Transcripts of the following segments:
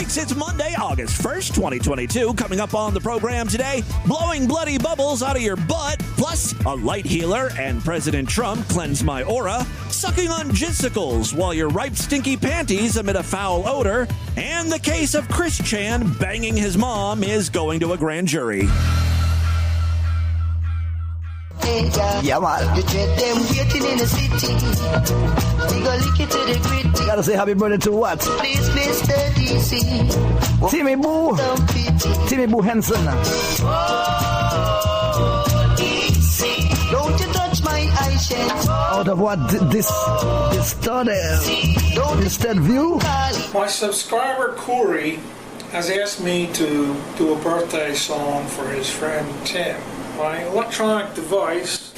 Freaks, it's Monday, August 1st, 2022. Coming up on the program today, blowing bloody bubbles out of your butt, plus a light healer and President Trump cleanse my aura, sucking on jizicles while your ripe stinky panties emit a foul odor, and the case of Chris Chan banging his mom is going to a grand jury. Yeah, man. You treat them waiting in the city. We go lick it to the gritty. Gotta say happy birthday to what? Please, Mr. DC. Timmy Boo. Timmy Boo Henson. Oh, DC. Don't you touch my eyeshadow. Out of what? This study. Instead view? My subscriber Corey has asked me to do a birthday song for his friend Tim. My electronic device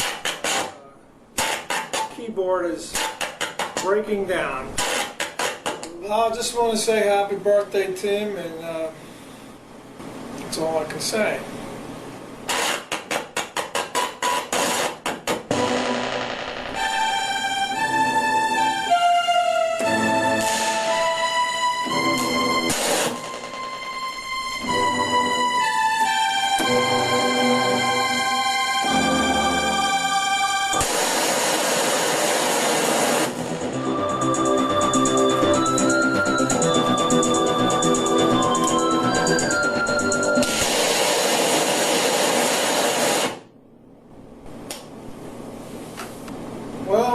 keyboard is breaking down. I just want to say happy birthday, Tim, and that's all I can say.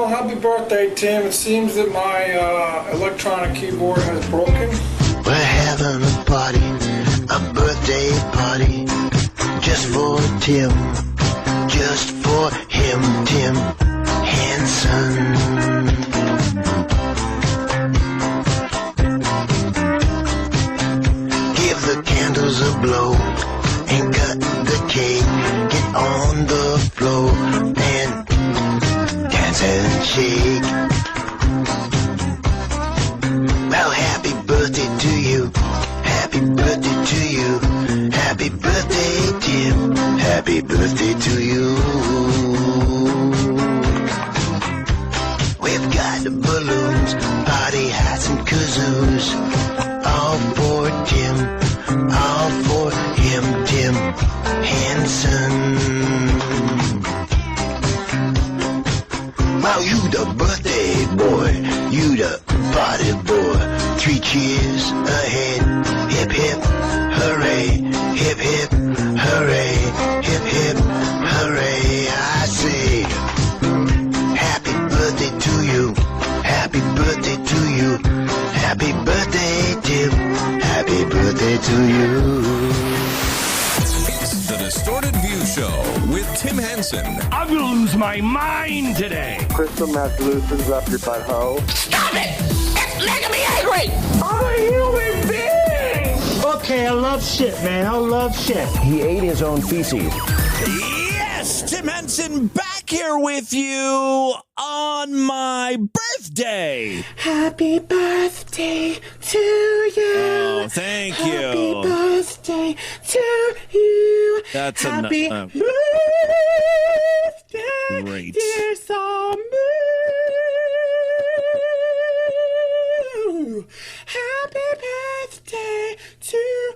Happy birthday, Tim. It seems that my electronic keyboard has broken. We're having a party, a birthday party, just for Tim, just for him, Tim Henson. Give the candles a blow and cut the cake. Get on the floor and dance and shake. Well, happy birthday to you. Happy birthday to you. Happy birthday, Tim. Happy birthday to you. We've got balloons, party hats and kazoos. All for Tim. All for him, Tim Henson. Wow, you the birthday boy, you the party boy. 3 cheers ahead, hip hip hooray, hip hip hooray, hip hip hooray. I say, happy birthday to you, happy birthday to you, happy birthday Tim, happy birthday to you. It's the Distorted View Show with Tim Henson. I'm gonna lose my mind today. Crystal meth loosens up your butthole. Stop it! It's making me angry! I'm a human being! Okay, I love shit, man. I love shit. He ate his own feces. Yes, Tim Henson back here with you on my birthday. Happy birthday to you. Oh, thank you. Happy birthday to you. That's happy birthday, great. dear Samu. Happy birthday to you.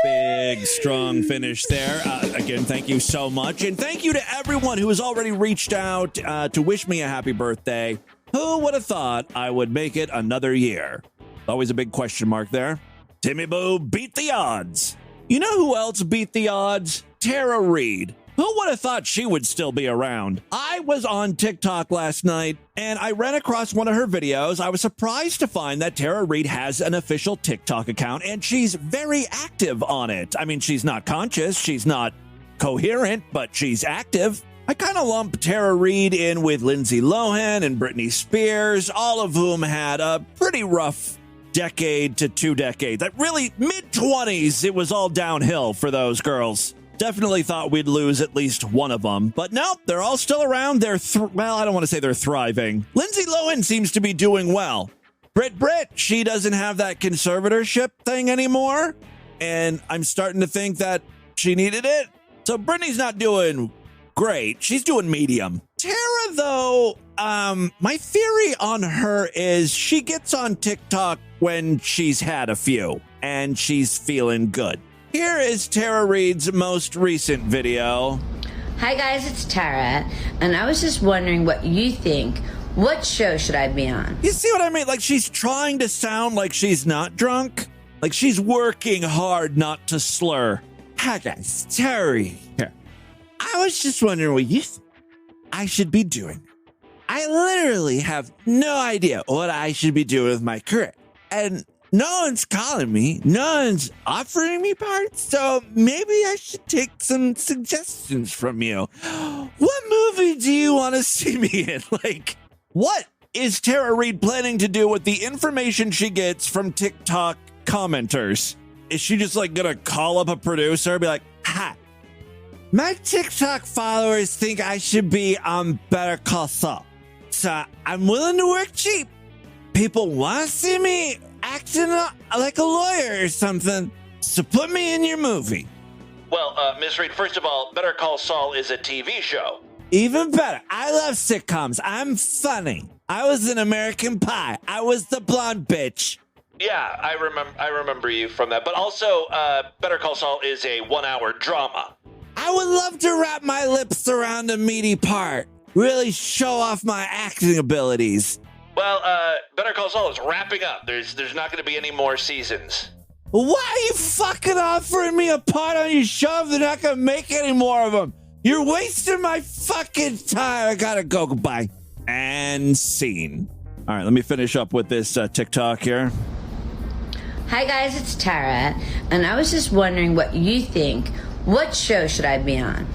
Big, strong finish there. Again, thank you so much. And thank you to everyone who has already reached out to wish me a happy birthday. Who would have thought I would make it another year? Always a big question mark there. Timmy Boo beat the odds. You know who else beat the odds? Tara Reid. Who would have thought she would still be around? I was on TikTok last night, and I ran across one of her videos. I was surprised to find that Tara Reid has an official TikTok account, and she's very active on it. I mean, she's not conscious, she's not coherent, but she's active. I kind of lump Tara Reid in with Lindsay Lohan and Britney Spears, all of whom had a pretty rough decade to 2 decades. That really, mid-20s, it was all downhill for those girls. Definitely thought we'd lose at least one of them. But nope, they're all still around. They're, well, I don't want to say they're thriving. Lindsay Lohan seems to be doing well. Brit, she doesn't have that conservatorship thing anymore. And I'm starting to think that she needed it. So Britney's not doing great. She's doing medium. Tara Tara, though, my theory on her is she gets on TikTok when she's had a few and she's feeling good. Here is Tara Reid's most recent video. Hi guys, it's Tara, and I was just wondering what you think. What show should I be on? You see what I mean? Like, she's trying to sound like she's not drunk. Like, she's working hard not to slur. Hi guys, Tara here. I was just wondering what you think I should be doing. I literally have no idea what I should be doing with my career. And no one's calling me. No one's offering me parts. So maybe I should take some suggestions from you. What movie do you want to see me in? Like, what is Tara Reid planning to do with the information she gets from TikTok commenters? Is she just like gonna call up a producer and be like, hi, my TikTok followers think I should be on Better Call Saul. So I'm willing to work cheap. People want to see me acting like a lawyer or something. So put me in your movie. Well, Ms. Reid, first of all, Better Call Saul is a TV show. Even better. I love sitcoms. I'm funny. I was in American Pie. I was the blonde bitch. Yeah, I remember you from that. But also, Better Call Saul is a 1-hour drama. I would love to wrap my lips around a meaty part. Really show off my acting abilities. Well, Better Call Saul is wrapping up. There's not going to be any more seasons. Why are you fucking offering me a part on your show if they're not going to make any more of them? You're wasting my fucking time. I gotta go. Goodbye. And scene. All right, let me finish up with this TikTok here. Hi guys, it's Tara, and I was just wondering what you think. What show should I be on?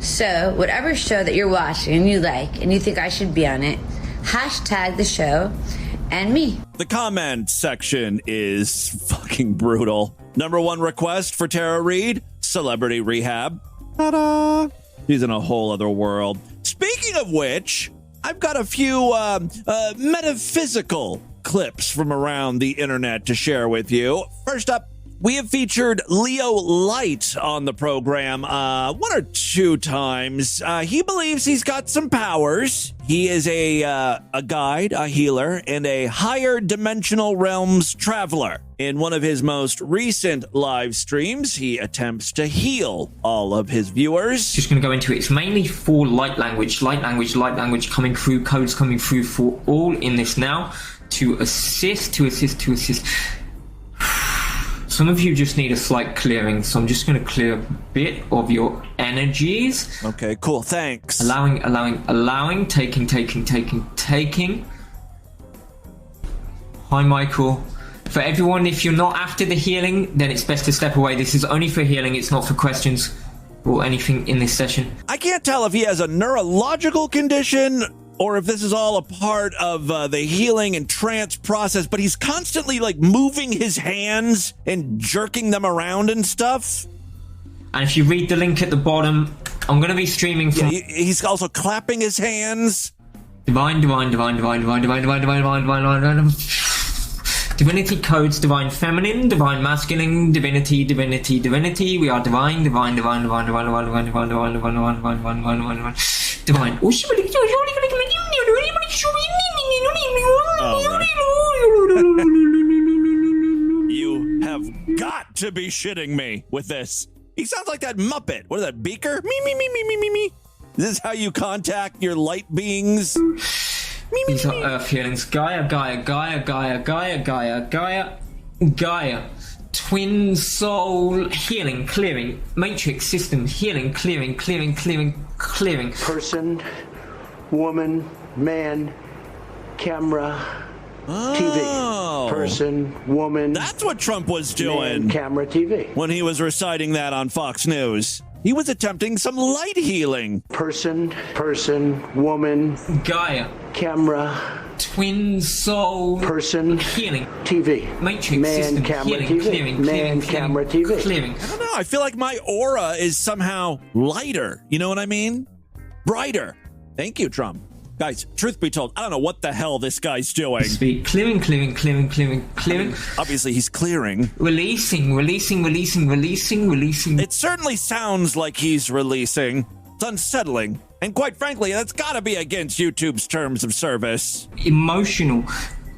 So, whatever show that you're watching and you like and you think I should be on it, hashtag the show and me. The comment section is fucking brutal. Number one request for Tara Reid, celebrity rehab. Ta-da! She's in a whole other world. Speaking of which, I've got a few metaphysical clips from around the internet to share with you. First up, we have featured Leo Light on the program 1 or 2 times. He believes he's got some powers. He is a guide, a healer, and a higher dimensional realms traveler. In one of his most recent live streams, he attempts to heal all of his viewers. Just going to go into it. It's mainly for light language coming through, codes coming through for all in this now to assist. Some of you just need a slight clearing, so I'm just going to clear a bit of your energies. Okay, cool, thanks. Allowing, taking. Hi, Michael. For everyone, if you're not after the healing, then it's best to step away. This is only for healing, it's not for questions or anything in this session. I can't tell if he has a neurological condition or if this is all a part of the healing and trance process, but he's constantly like moving his hands and jerking them around and stuff. And if you read the link at the bottom, I'm going to be streaming from... Yeah, he's also clapping his hands. Divine. Divinity codes, divine feminine, divine masculine, divinity. We are divine. You have got to be shitting me with this. He sounds like that Muppet. What is that, Beaker? Me. Is this how you contact your light beings? These are earth healings. Gaia. Twin soul healing, clearing. Matrix system healing, clearing. Person, woman, man, camera, TV. Person, woman. That's what Trump was doing. Man, camera, TV. When he was reciting that on Fox News. He was attempting some light healing. Person, woman. Gaia. Camera. Twin soul. Person. Healing. TV. Matrix man, system camera, healing, TV. Man, camera, TV. Clearing. I don't know. I feel like my aura is somehow lighter. You know what I mean? Brighter. Thank you, Trump. Guys, truth be told, I don't know what the hell this guy's doing. Speak. Clearing. Obviously, he's clearing. Releasing. It certainly sounds like he's releasing. It's unsettling. And quite frankly, that's got to be against YouTube's terms of service. Emotional.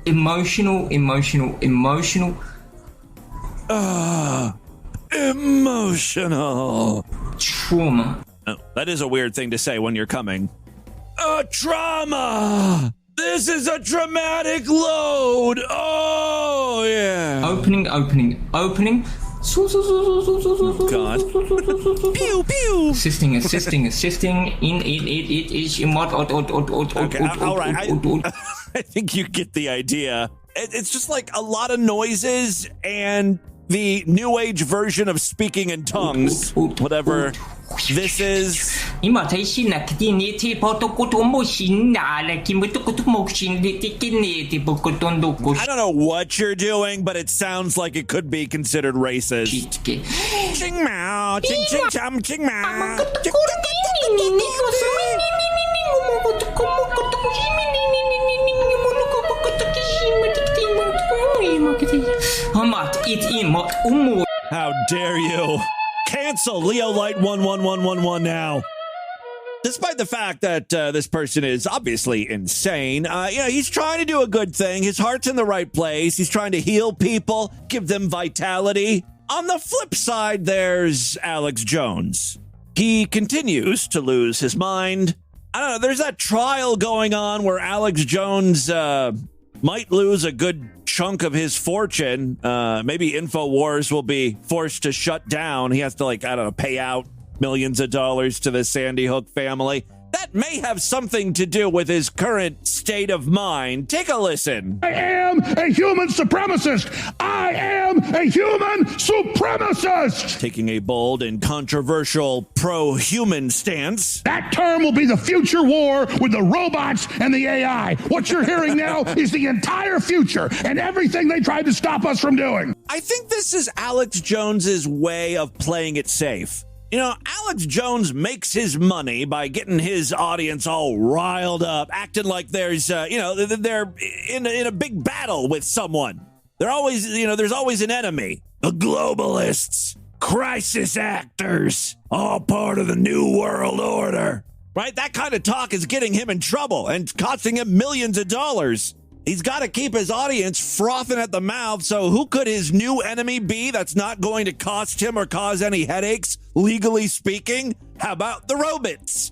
Emotional. Trauma. Oh, that is a weird thing to say when you're coming. Trauma! This is a traumatic load! Oh, yeah. Opening. God. Pew, pew. Assisting. In it is Okay, all right. I think you get the idea. It's just like a lot of noises and the new age version of speaking in tongues, whatever this is. I don't know what you're doing, but it sounds like it could be considered racist. Ching mao, ching ching chum, ching mao. How dare you? Cancel Leo Light 11111 now. Despite the fact that this person is obviously insane, he's trying to do a good thing. His heart's in the right place. He's trying to heal people, give them vitality. On the flip side, there's Alex Jones. He continues to lose his mind. I don't know, there's that trial going on where Alex Jones might lose a good chunk of his fortune. Maybe InfoWars will be forced to shut down. He has to, pay out millions of dollars to the Sandy Hook family. That may have something to do with his current state of mind. Take a listen. I am a human supremacist. I am a human supremacist. Taking a bold and controversial pro-human stance. That term will be the future war with the robots and the AI. What you're hearing now is the entire future and everything they tried to stop us from doing. I think this is Alex Jones's way of playing it safe. Alex Jones makes his money by getting his audience all riled up, acting like there's, they're in a big battle with someone. They're always, there's always an enemy. The globalists, crisis actors, all part of the New World Order. Right? That kind of talk is getting him in trouble and costing him millions of dollars. He's got to keep his audience frothing at the mouth, so who could his new enemy be that's not going to cost him or cause any headaches, legally speaking? How about the robots?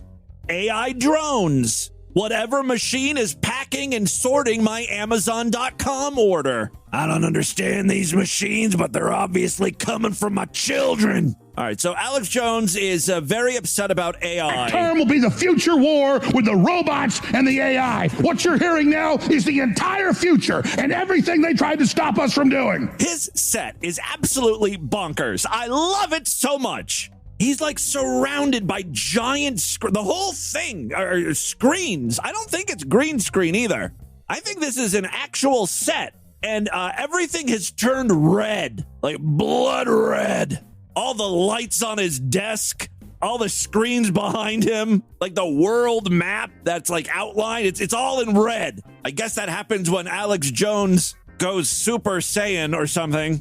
AI drones. Whatever machine is packing and sorting my Amazon.com order. I don't understand these machines, but they're obviously coming from my children. All right, so Alex Jones is very upset about AI. The term will be the future war with the robots and the AI. What you're hearing now is the entire future and everything they tried to stop us from doing. His set is absolutely bonkers. I love it so much. He's surrounded by giant the whole thing are screens. I don't think it's green screen either. I think this is an actual set, and everything has turned red, like blood red. All the lights on his desk, all the screens behind him, like the world map that's outlined. It's all in red. I guess that happens when Alex Jones goes Super Saiyan or something.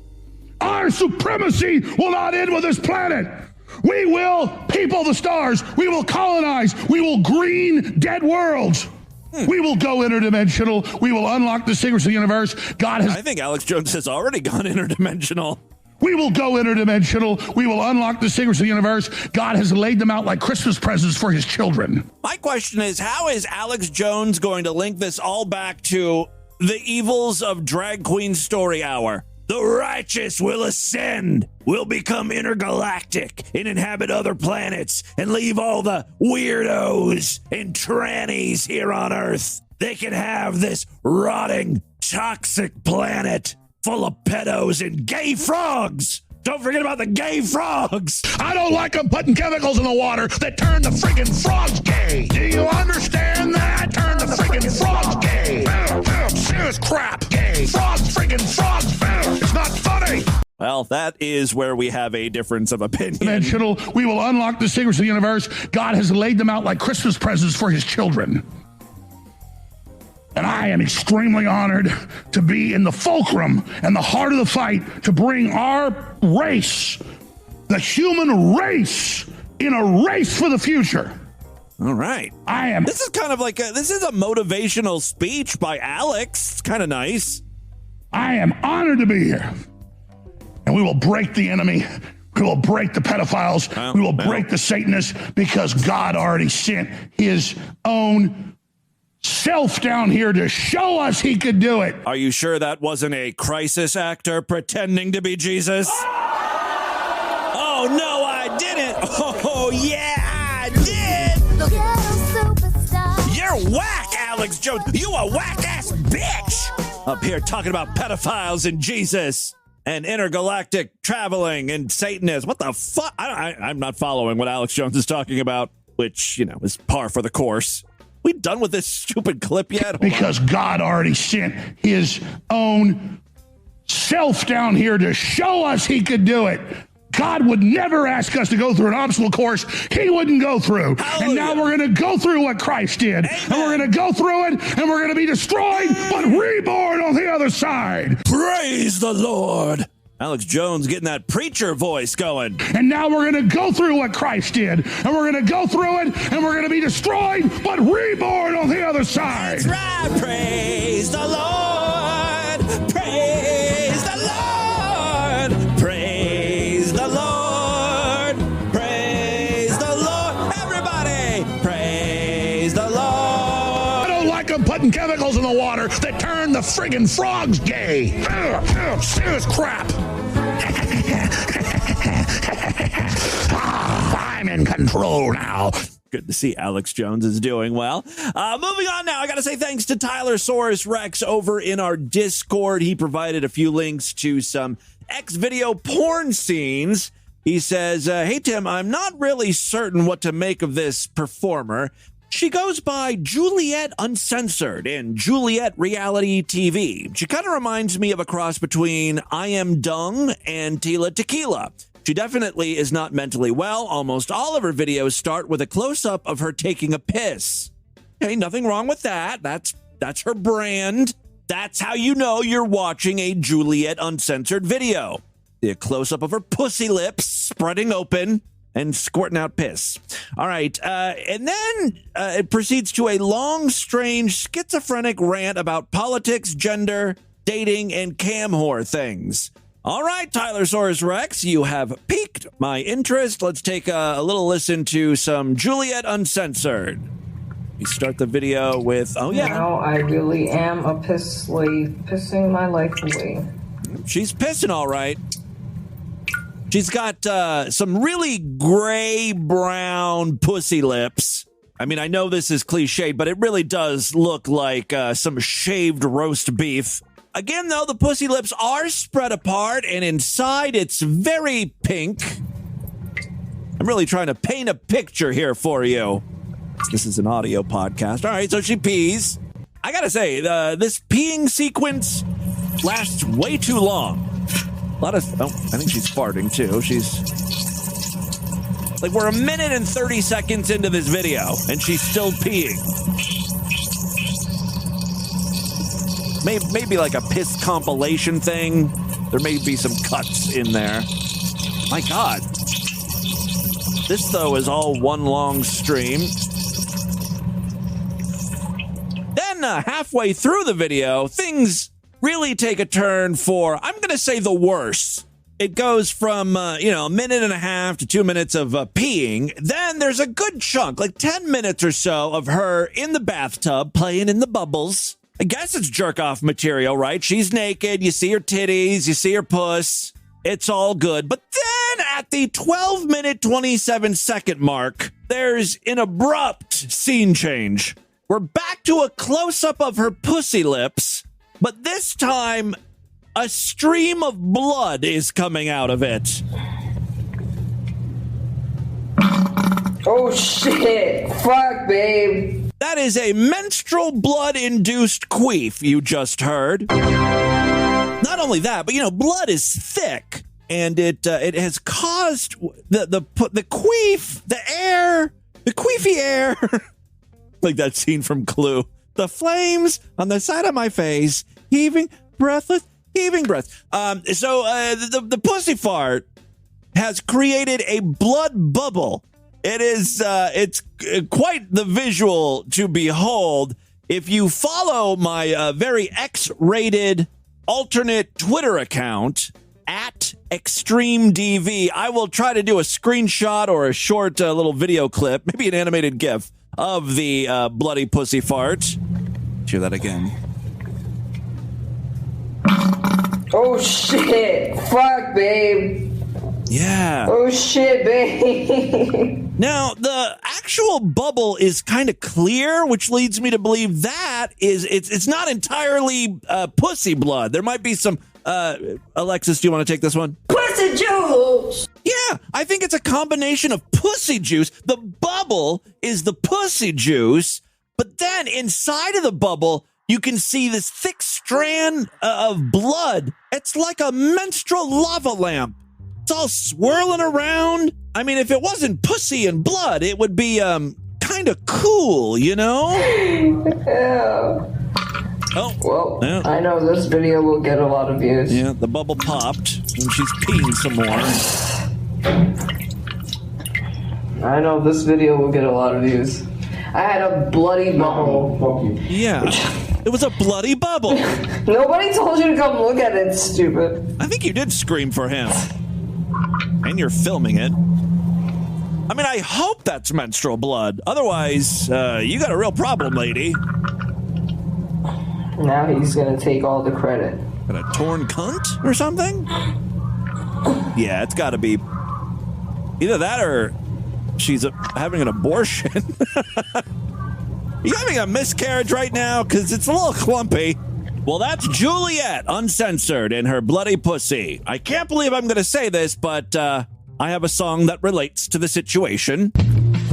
Our supremacy will not end with this planet. We will people the stars. We will colonize. We will green dead worlds. We will go interdimensional. We will unlock the secrets of the universe. I think Alex Jones has already gone interdimensional. We will go interdimensional. We will unlock the secrets of the universe. God has laid them out like Christmas presents for his children. My question is, how is Alex Jones going to link this all back to the evils of Drag Queen Story Hour? The righteous will ascend, will become intergalactic and inhabit other planets and leave all the weirdos and trannies here on Earth. They can have this rotting, toxic planet full of pedos and gay frogs. Don't forget about the gay frogs. I don't like them putting chemicals in the water that turn the friggin' frogs gay. Do you understand that? Turn the friggin' frogs gay. Serious crap gay. Frogs friggin' frogs. It's not funny. Well, that is where we have a difference of opinion. Dimensional. We will unlock the secrets of the universe. God has laid them out like Christmas presents for his children. And I am extremely honored to be in the fulcrum and the heart of the fight to bring our race, the human race, in a race for the future. All right. I am. This is kind of like this is a motivational speech by Alex. It's kind of nice. I am honored to be here. And we will break the enemy. We will break the pedophiles. We will break the Satanists because God already sent his own self down here to show us he could do it. Are you sure that wasn't a crisis actor pretending to be Jesus? Oh, no, I didn't. Oh, yeah, I did. You're whack, Alex Jones. You a whack-ass bitch. Up here talking about pedophiles and Jesus and intergalactic traveling and Satanists. What the fuck? I'm not following what Alex Jones is talking about, which, you know, is par for the course. We done with this stupid clip yet? Because God already sent his own self down here to show us he could do it. God would never ask us to go through an obstacle course he wouldn't go through. Hallelujah. And now we're going to go through what Christ did. Amen. And we're going to go through it, and we're going to be destroyed, but reborn on the other side. Praise the Lord. Alex Jones getting that preacher voice going. And now we're going to go through what Christ did. And we're going to go through it, and we're going to be destroyed, but reborn on the other side. That's right. Praise the Lord. Praise the Lord. Praise the Lord. Praise the Lord. Everybody, praise the Lord. I don't like them putting chemicals in the water that turn the friggin' frogs gay. Serious crap. I'm in control now. Good to see Alex Jones is doing well. Moving on now, I got to say thanks to Tylersaurus Rex over in our Discord. He provided a few links to some X-video porn scenes. He says, hey, Tim, I'm not really certain what to make of this performer. She goes by Juliette Uncensored in Juliette Reality TV. She kind of reminds me of a cross between I Am Dung and Tila Tequila. She definitely is not mentally well. Almost all of her videos start with a close-up of her taking a piss. Hey, nothing wrong with that. That's her brand. That's how you know you're watching a Juliette Uncensored video. The close-up of her pussy lips spreading open and squirting out piss. All right, and then it proceeds to a long, strange, schizophrenic rant about politics, gender, dating, and cam whore things. All right, Tylersaurus Rex, you have piqued my interest. Let's take a little listen to some Juliette Uncensored. We start the video with, oh yeah. Now I really am a piss slave, pissing my life away. She's pissing all right. She's got some really gray-brown pussy lips. I mean, I know this is cliched, but it really does look like some shaved roast beef. Again, though, the pussy lips are spread apart, and inside it's very pink. I'm really trying to paint a picture here for you. This is an audio podcast. All right, so she pees. I gotta say, this peeing sequence lasts way too long. A lot of, oh, I think she's farting too. She's like, we're 1 minute and 30 seconds into this video, and she's still peeing. Maybe like a piss compilation thing. There may be some cuts in there. My God. This, though, is all one long stream. Then, halfway through the video, things really take a turn for, I'm going to say, the worse. It goes from, 1.5 minutes to 2 minutes of peeing. Then there's a good chunk, like 10 minutes or so, of her in the bathtub playing in the bubbles. I guess it's jerk-off material, right? She's naked. You see her titties. You see her puss. It's all good. But then at the 12-minute, 27-second mark, there's an abrupt scene change. We're back to a close-up of her pussy lips, but this time, a stream of blood is coming out of it. Oh, shit. Fuck, babe. That is a menstrual blood-induced queef you just heard. Not only that, but, blood is thick, and it has caused the queef, the queefy air, like that scene from Clue. The flames on the side of my face, heaving breath. So the pussy fart has created a blood bubble It is, it's quite the visual to behold. If you follow my very X-rated alternate Twitter account, at ExtremeDV, I will try to do a screenshot or a short little video clip, maybe an animated GIF of the bloody pussy fart. Hear that again. Oh shit! Fuck, babe. Yeah. Oh shit, babe. Now, the actual bubble is kind of clear, which leads me to believe that it's not entirely pussy blood. There might be some. Alexis, do you want to take this one? Pussy juice! Yeah, I think it's a combination of pussy juice. The bubble is the pussy juice, but then inside of the bubble, you can see this thick strand of blood. It's like a menstrual lava lamp. It's all swirling around. I mean, if it wasn't pussy and blood, it would be kind of cool, you know? Yeah. Oh, well, yeah. I know this video will get a lot of views. Yeah, the bubble popped, and she's peeing some more. I know this video will get a lot of views. I had a bloody bubble. Yeah, it was a bloody bubble. Nobody told you to come look at it, stupid. I think you did scream for him. And you're filming it. I mean, I hope that's menstrual blood. Otherwise, you got a real problem, lady. Now he's gonna take all the credit. Got a torn cunt or something? Yeah, it's gotta be either that or she's having an abortion. You having a miscarriage right now? Because it's a little clumpy. Well, that's Juliette Uncensored in her bloody pussy. I can't believe I'm gonna say this, but I have a song that relates to the situation.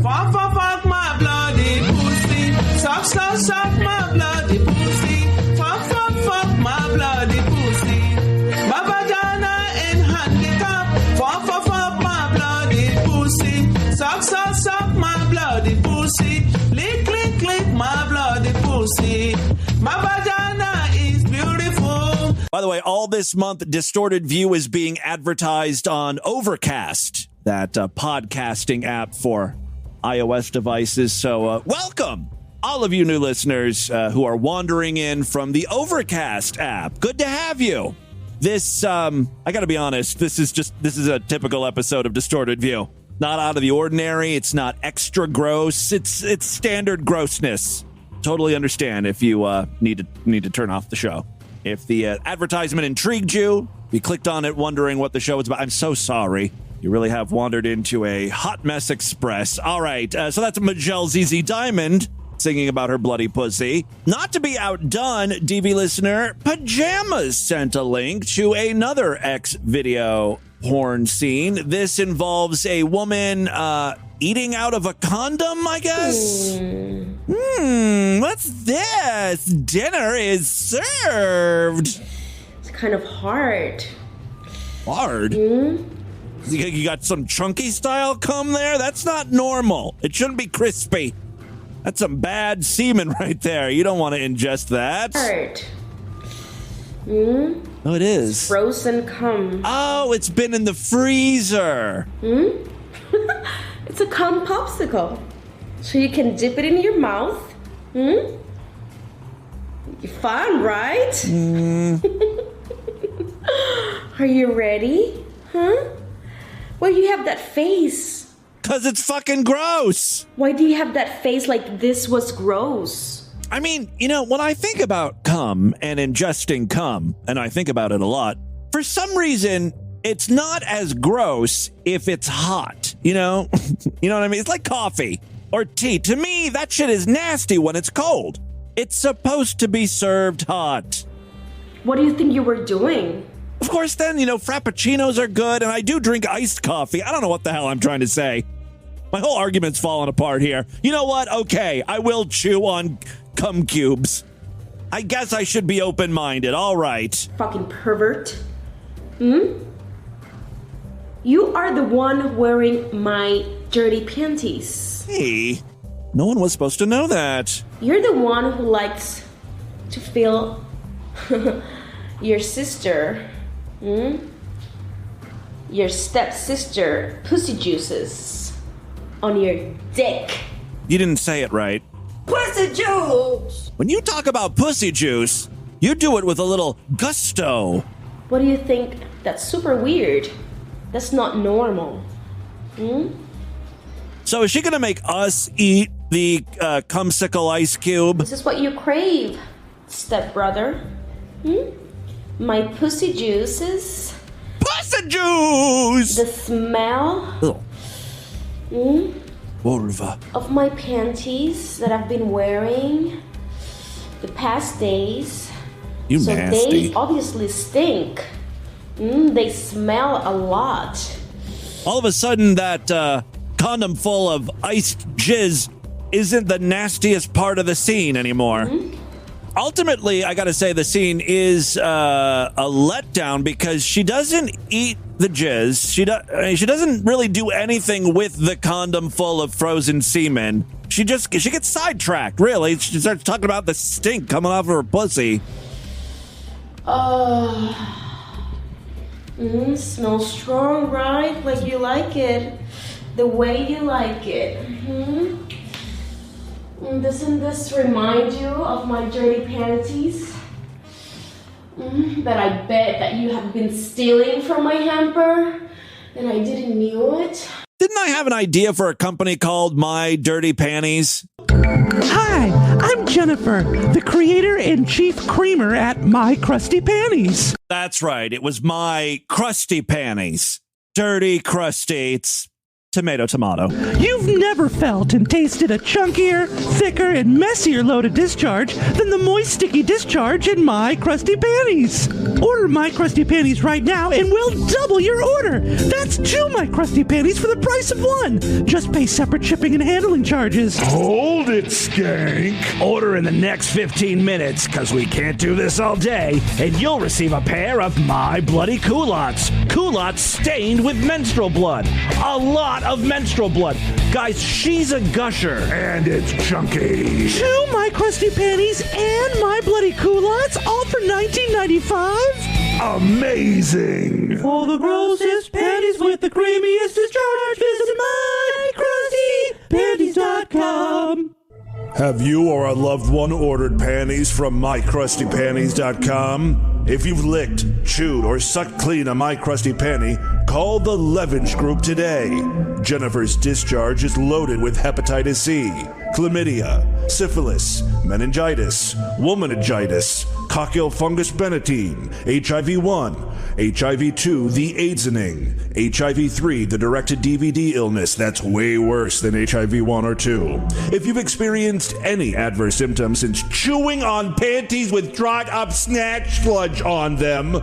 Fuck, fuck, fuck my bloody pussy. Suck, suck, suck my bloody pussy. Fuck, fuck, fuck my bloody pussy. My vagina in handicap. Fuck, fuck, fuck my bloody pussy. Suck, suck, suck my bloody pussy. Lick, lick, lick my bloody pussy. My vagina is beautiful. By the way, all this month, Distorted View is being advertised on Overcast, that podcasting app for iOS devices. So welcome, all of you new listeners who are wandering in from the Overcast app. Good to have you. This, I got to be honest, this is a typical episode of Distorted View. Not out of the ordinary. It's not extra gross. It's standard grossness. Totally understand if you need to turn off the show. If the advertisement intrigued you, you clicked on it wondering what the show is about, I'm so sorry. You really have wandered into a hot mess express. All right, so that's Majel ZZ Diamond singing about her bloody pussy. Not to be outdone, DV listener, Pajamas sent a link to another X video porn scene. This involves a woman eating out of a condom, I guess. What's this? Dinner is served. It's kind of hard. Hard? You got some chunky style cum there? That's not normal. It shouldn't be crispy. That's some bad semen right there. You don't want to ingest that. Hard. Oh, it is. It's frozen cum. Oh, it's been in the freezer. It's a cum popsicle. So you can dip it in your mouth. Fun, right? Are you ready? Huh? Why do you have that face? 'Cause it's fucking gross. Why do you have that face like this was gross? I mean, you know, when I think about cum and ingesting cum, and I think about it a lot, for some reason, it's not as gross if it's hot, you know? You know what I mean? It's like coffee or tea. To me, that shit is nasty when it's cold. It's supposed to be served hot. What do you think you were doing? Of course, then, you know, frappuccinos are good, and I do drink iced coffee. I don't know what the hell I'm trying to say. My whole argument's falling apart here. You know what? Okay, I will chew on cum cubes. I guess I should be open-minded. All right. Fucking pervert. You are the one wearing my dirty panties. Hey, no one was supposed to know that. You're the one who likes to feel your sister, your stepsister pussy juices. on your dick. You didn't say it right. Pussy juice! When you talk about pussy juice, you do it with a little gusto. What do you think? That's super weird. That's not normal. So is she going to make us eat the cumsicle ice cube? This is what you crave, stepbrother. My pussy juices. Pussy juice! The smell. Vulva. Of my panties that I've been wearing the past days. You so nasty. They obviously stink. They smell a lot. All of a sudden, that condom full of iced jizz isn't the nastiest part of the scene anymore. Ultimately, I gotta say the scene is a letdown because she doesn't eat the jizz. She doesn't really do anything with the condom full of frozen semen. She gets sidetracked, really. She starts talking about the stink coming off of her pussy. Smells strong, right? Like you like it. The way you like it. Doesn't this remind you of my dirty panties? That I bet that you have been stealing from my hamper and I didn't knew it? Didn't I have an idea for a company called My Dirty Panties? Hi, I'm Jennifer, the creator and chief creamer at My Crusty Panties. That's right. It was My Crusty Panties. Dirty, crusty. It's tomato. You've never felt and tasted a chunkier, thicker, and messier load of discharge than the moist, sticky discharge in My Crusty Panties. Order My Crusty Panties right now and we'll double your order. That's 2 My Crusty Panties for the price of 1. Just pay separate shipping and handling charges. Hold it, skank. Order in the next 15 minutes, because we can't do this all day, and you'll receive a pair of My Bloody Culottes. Culottes stained with menstrual blood. A lot of menstrual blood. Guys, she's a gusher. And it's chunky. 2 My Crusty Panties and My Bloody Culottes, all for $19.95. Amazing. For the grossest panties with the creamiest discharge, visit MyCrustyPanties.com. Have you or a loved one ordered panties from MyCrustyPanties.com? If you've licked, chewed, or sucked clean a My Crusty Panty, call the Levinge Group today. Jennifer's discharge is loaded with hepatitis C, chlamydia, syphilis, meningitis, womanigitis, coccygeal fungus benetine, HIV-1, HIV-2, the AIDSening, HIV-3, the direct-to-DVD illness that's way worse than HIV-1 or 2. If you've experienced any adverse symptoms since chewing on panties with dried-up snack sludge on them,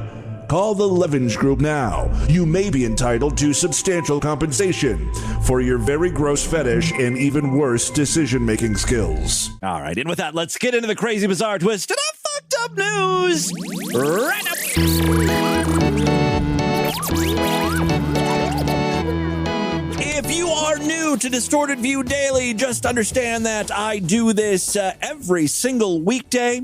call the Levinge Group now. You may be entitled to substantial compensation for your very gross fetish and even worse decision-making skills. All right, and with that, let's get into the crazy, bizarre twist and fucked up news right up. If you are new to Distorted View Daily, just understand that I do this every single weekday.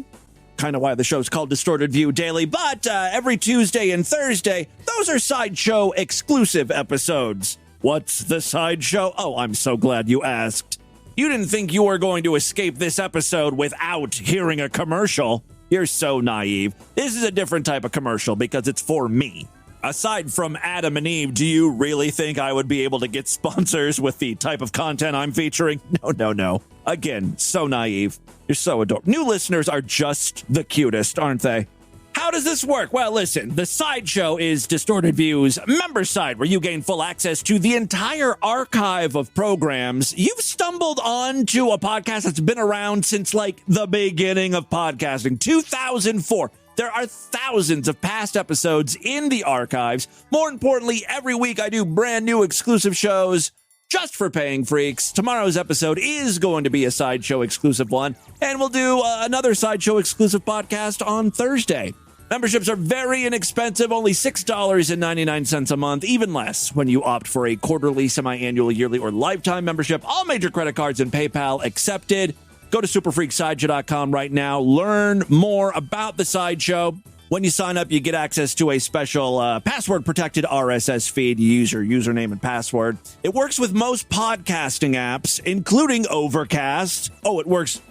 Kind of why the show's called Distorted View Daily, but every Tuesday and Thursday, those are Sideshow exclusive episodes. What's the Sideshow? Oh, I'm so glad you asked. You didn't think you were going to escape this episode without hearing a commercial. You're so naive. This is a different type of commercial because it's for me. Aside from Adam and Eve, do you really think I would be able to get sponsors with the type of content I'm featuring? No. Again, so naive. You're so adorable. New listeners are just the cutest, aren't they? How does this work? Well, listen, the Sideshow is Distorted View's member site where you gain full access to the entire archive of programs. You've stumbled onto a podcast that's been around since like the beginning of podcasting, 2004. There are thousands of past episodes in the archives. More importantly, every week I do brand new exclusive shows just for paying freaks. Tomorrow's episode is going to be a Sideshow exclusive one, and we'll do another Sideshow exclusive podcast on Thursday. Memberships are very inexpensive, only $6.99 a month, even less when you opt for a quarterly, semi-annual, yearly, or lifetime membership. All major credit cards and PayPal accepted. Go to superfreaksideshow.com right now. Learn more about the Sideshow. When you sign up, you get access to a special password-protected RSS feed. You use your username and password. It works with most podcasting apps, including Overcast. Oh, it works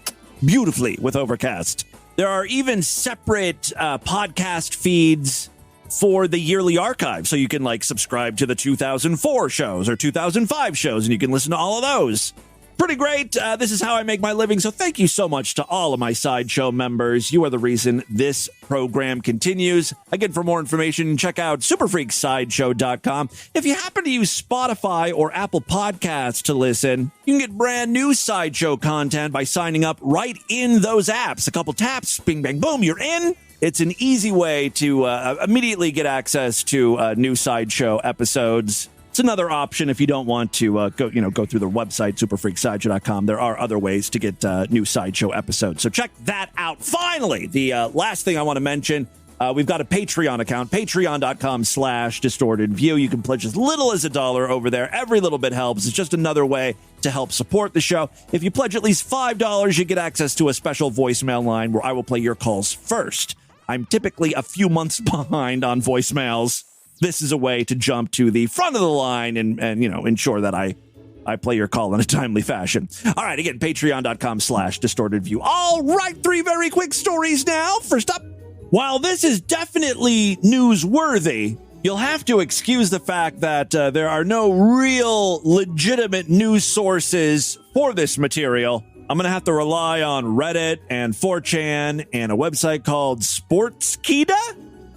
beautifully with Overcast. There are even separate podcast feeds for the yearly archive. So you can subscribe to the 2004 shows or 2005 shows, and you can listen to all of those. Pretty great. This is how I make my living. So thank you so much to all of my Sideshow members. You are the reason this program continues. Again, for more information, check out superfreaksideshow.com. If you happen to use Spotify or Apple Podcasts to listen, you can get brand new Sideshow content by signing up right in those apps. A couple taps, bing, bang, boom, you're in. It's an easy way to immediately get access to new Sideshow episodes. It's another option if you don't want to go through the website, superfreaksideshow.com. There are other ways to get new Sideshow episodes. So check that out. Finally, the last thing I want to mention, we've got a Patreon account, patreon.com/distortedview. You can pledge as little as $1 over there. Every little bit helps. It's just another way to help support the show. If you pledge at least $5, you get access to a special voicemail line where I will play your calls first. I'm typically a few months behind on voicemails. This is a way to jump to the front of the line and ensure that I play your call in a timely fashion. All right, again, patreon.com/distortedview. All right, 3 very quick stories now. First up, while this is definitely newsworthy, you'll have to excuse the fact that there are no real legitimate news sources for this material. I'm going to have to rely on Reddit and 4chan and a website called Sportskeeda.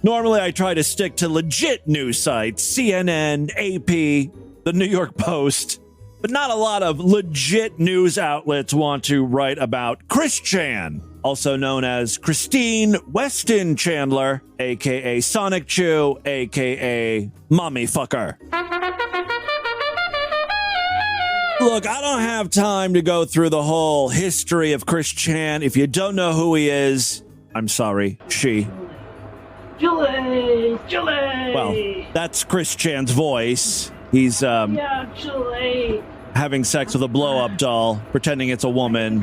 Normally, I try to stick to legit news sites, CNN, AP, the New York Post, but not a lot of legit news outlets want to write about Chris Chan, also known as Christine Weston Chandler, a.k.a. Sonic Chew, a.k.a. Mommy Fucker. Look, I don't have time to go through the whole history of Chris Chan. If you don't know who he is, I'm sorry, she. Julie! Well, that's Chris Chan's voice. He's Julie. having sex with a blow-up doll, pretending it's a woman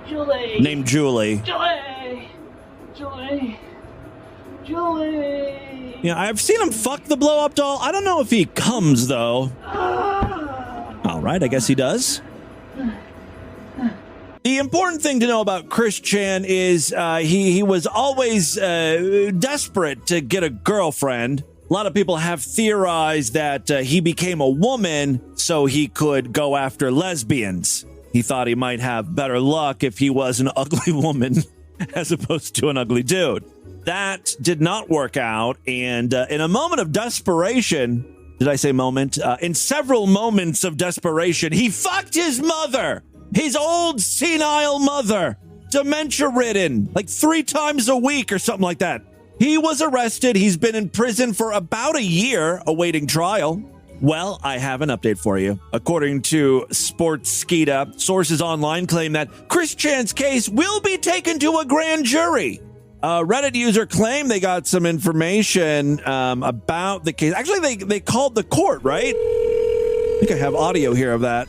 Julie. named Julie. Julie. Yeah, I've seen him fuck the blow-up doll. I don't know if he comes, though. All right, I guess he does. The important thing to know about Chris Chan is he was always desperate to get a girlfriend. A lot of people have theorized that he became a woman so he could go after lesbians. He thought he might have better luck if he was an ugly woman as opposed to an ugly dude. That did not work out, and in a moment of desperation, did I say moment? In several moments of desperation, he fucked his mother! His old senile mother, dementia-ridden, 3 times a week or something like that. He was arrested. He's been in prison for about a year, awaiting trial. Well, I have an update for you. According to Sportskeeda, sources online claim that Chris Chan's case will be taken to a grand jury. A Reddit user claimed they got some information about the case. Actually, they called the court, right? I think I have audio here of that.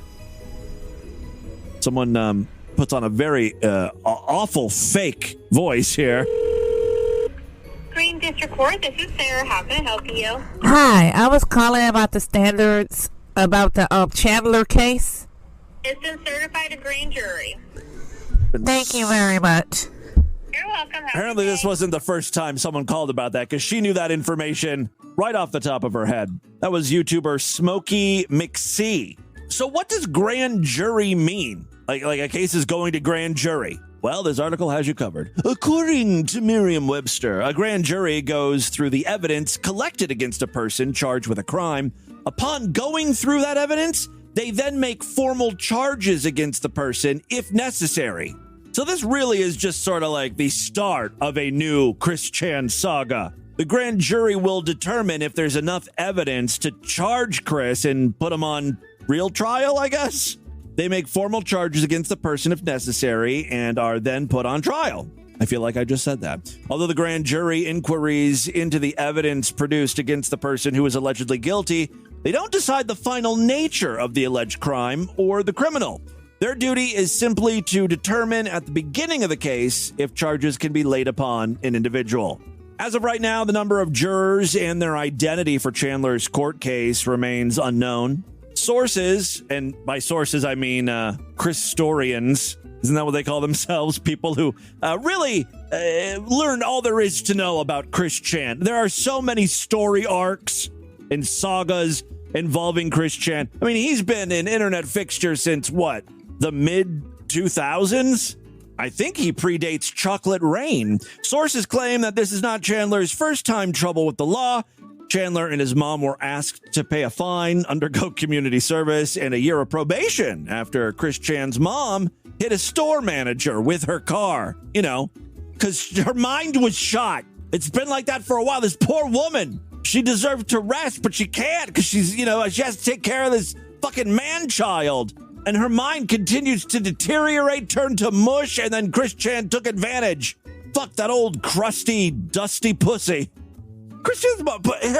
Someone puts on a very awful fake voice here. Green District Court, this is Sarah. How can I help you? Hi, I was calling about the standards about the Chandler case. It's been certified to grand jury. Thank you very much. You're welcome. Apparently this wasn't the first time someone called about that, because she knew that information right off the top of her head. That was YouTuber Smokey McC. So what does grand jury mean? Like a case is going to grand jury? Well, this article has you covered. According to Merriam-Webster, a grand jury goes through the evidence collected against a person charged with a crime. Upon going through that evidence, they then make formal charges against the person if necessary. So this really is just sort of like the start of a new Chris Chan saga. The grand jury will determine if there's enough evidence to charge Chris and put him on real trial, I guess. They make formal charges against the person if necessary and are then put on trial. I feel like I just said that. Although the grand jury inquiries into the evidence produced against the person who is allegedly guilty, they don't decide the final nature of the alleged crime or the criminal. Their duty is simply to determine at the beginning of the case if charges can be laid upon an individual. As of right now, the number of jurors and their identity for Chandler's court case remains unknown. Sources, and by sources I mean Christorians, isn't that what they call themselves? People who really learn all there is to know about Chris Chan. There are so many story arcs and sagas involving Chris Chan. I mean, he's been an internet fixture since what? The mid-2000s? I think he predates Chocolate Rain. Sources claim that this is not Chandler's first time trouble with the law. Chandler and his mom were asked to pay a fine, undergo community service, and a year of probation after Chris Chan's mom hit a store manager with her car. You know, because her mind was shot. It's been like that for a while. This poor woman, she deserved to rest, but she can't because she has to take care of this fucking man-child. And her mind continues to deteriorate, turn to mush, and then Chris Chan took advantage. Fuck that old crusty, dusty pussy.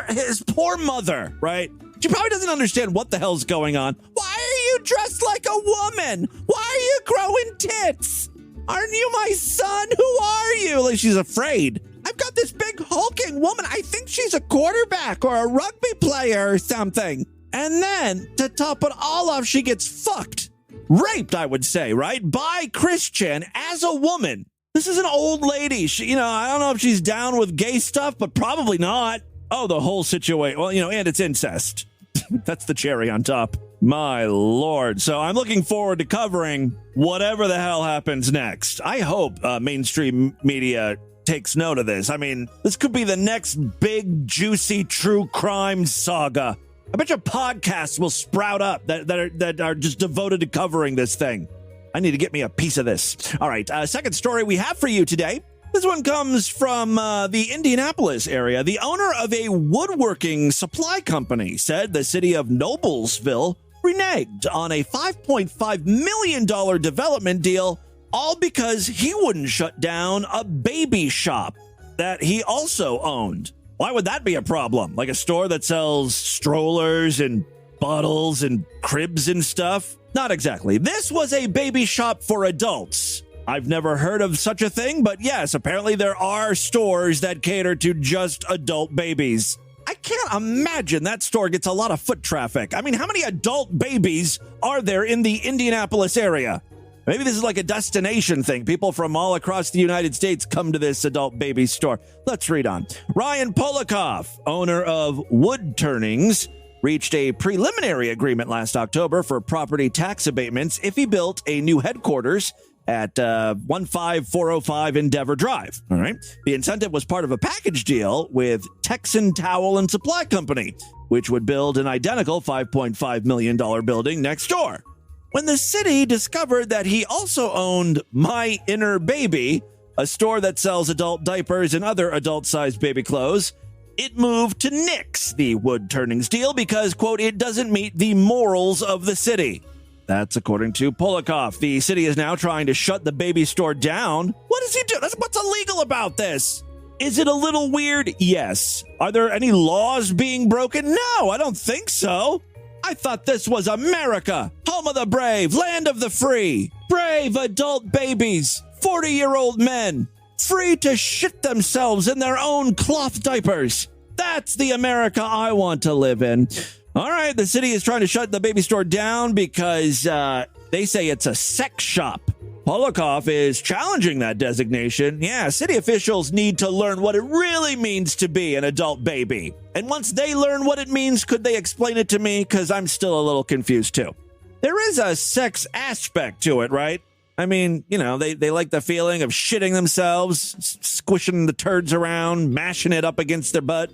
His poor mother, right? She probably doesn't understand what the hell's going on. Why are you dressed like a woman? Why are you growing tits? Aren't you my son? Who are you? Like, she's afraid. I've got this big hulking woman. I think she's a quarterback or a rugby player or something. And then, to top it all off, she gets fucked. Raped, I would say, right? By Chris Chan as a woman. This is an old lady. She, I don't know if she's down with gay stuff, but probably not. Oh, the whole situation. Well, and it's incest. That's the cherry on top. My Lord. So I'm looking forward to covering whatever the hell happens next. I hope mainstream media takes note of this. I mean, this could be the next big, juicy, true crime saga. I bet you podcasts will sprout up that are just devoted to covering this thing. I need to get me a piece of this. All right, second story we have for you today. This one comes from the Indianapolis area. The owner of a woodworking supply company said the city of Noblesville reneged on a $5.5 million development deal, all because he wouldn't shut down a baby shop that he also owned. Why would that be a problem? Like a store that sells strollers and bottles and cribs and stuff? Not exactly. This was a baby shop for adults. I've never heard of such a thing, but yes, apparently there are stores that cater to just adult babies. I can't imagine that store gets a lot of foot traffic. I mean, how many adult babies are there in the Indianapolis area? Maybe this is like a destination thing. People from all across the United States come to this adult baby store. Let's read on. Ryan Polikoff, owner of Wood Turnings, reached a preliminary agreement last October for property tax abatements if he built a new headquarters at 15405 Endeavor Drive. All right. The incentive was part of a package deal with Texan Towel and Supply Company, which would build an identical $5.5 million building next door. When the city discovered that he also owned My Inner Baby, a store that sells adult diapers and other adult-sized baby clothes, it moved to nix the Wood Turnings deal because, quote, it doesn't meet the morals of the city. That's according to Polikoff. The city is now trying to shut the baby store down. What does he do? What's illegal about this? Is it a little weird? Yes. Are there any laws being broken? No, I don't think so. I thought this was America, home of the brave, land of the free. Brave adult babies, 40-year-old men, free to shit themselves in their own cloth diapers. That's the America I want to live in. All right, the city is trying to shut the baby store down because they say it's a sex shop. Polikoff is challenging that designation. Yeah, city officials need to learn what it really means to be an adult baby. And once they learn what it means, could they explain it to me? Because I'm still a little confused too. There is a sex aspect to it, right? I mean, they like the feeling of shitting themselves, squishing the turds around, mashing it up against their butt.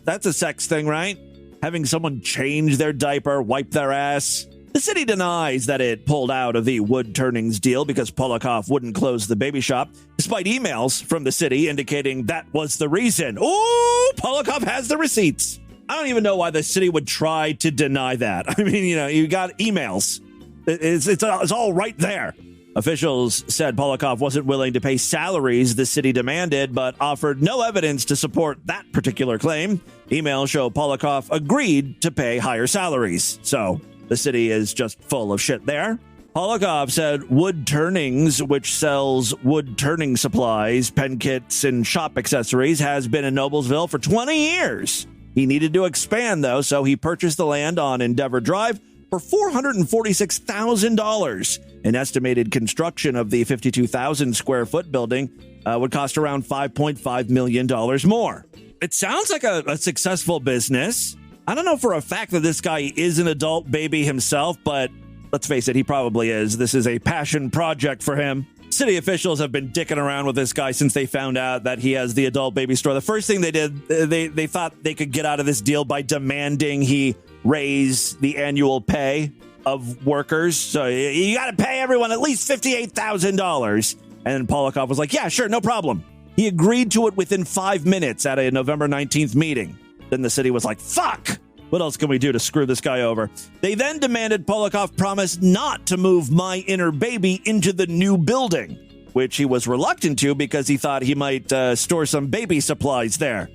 That's a sex thing, right? Having someone change their diaper, wipe their ass. The city denies that it pulled out of the Wood Turnings deal because Polikoff wouldn't close the baby shop, despite emails from the city indicating that was the reason. Ooh, Polikoff has the receipts. I don't even know why the city would try to deny that. I mean, you got emails. It's all right there. Officials said Polikoff wasn't willing to pay salaries the city demanded, but offered no evidence to support that particular claim. Emails show Polikoff agreed to pay higher salaries. So the city is just full of shit there. Polikoff said Wood Turnings, which sells wood turning supplies, pen kits, and shop accessories, has been in Noblesville for 20 years. He needed to expand, though, so he purchased the land on Endeavor Drive for $446,000. An estimated construction of the 52,000 square foot building would cost around $5.5 million more. It sounds like a successful business. I don't know for a fact that this guy is an adult baby himself, but let's face it, he probably is. This is a passion project for him. City officials have been dicking around with this guy since they found out that he has the adult baby store. The first thing they did, they thought they could get out of this deal by demanding he raise the annual pay of workers. So you got to pay everyone at least $58,000. And Polikoff was like, yeah, sure, no problem. He agreed to it within 5 minutes at a November 19th meeting. Then the city was like, fuck! What else can we do to screw this guy over? They then demanded Polikoff promise not to move my inner baby into the new building, which he was reluctant to because he thought he might store some baby supplies there.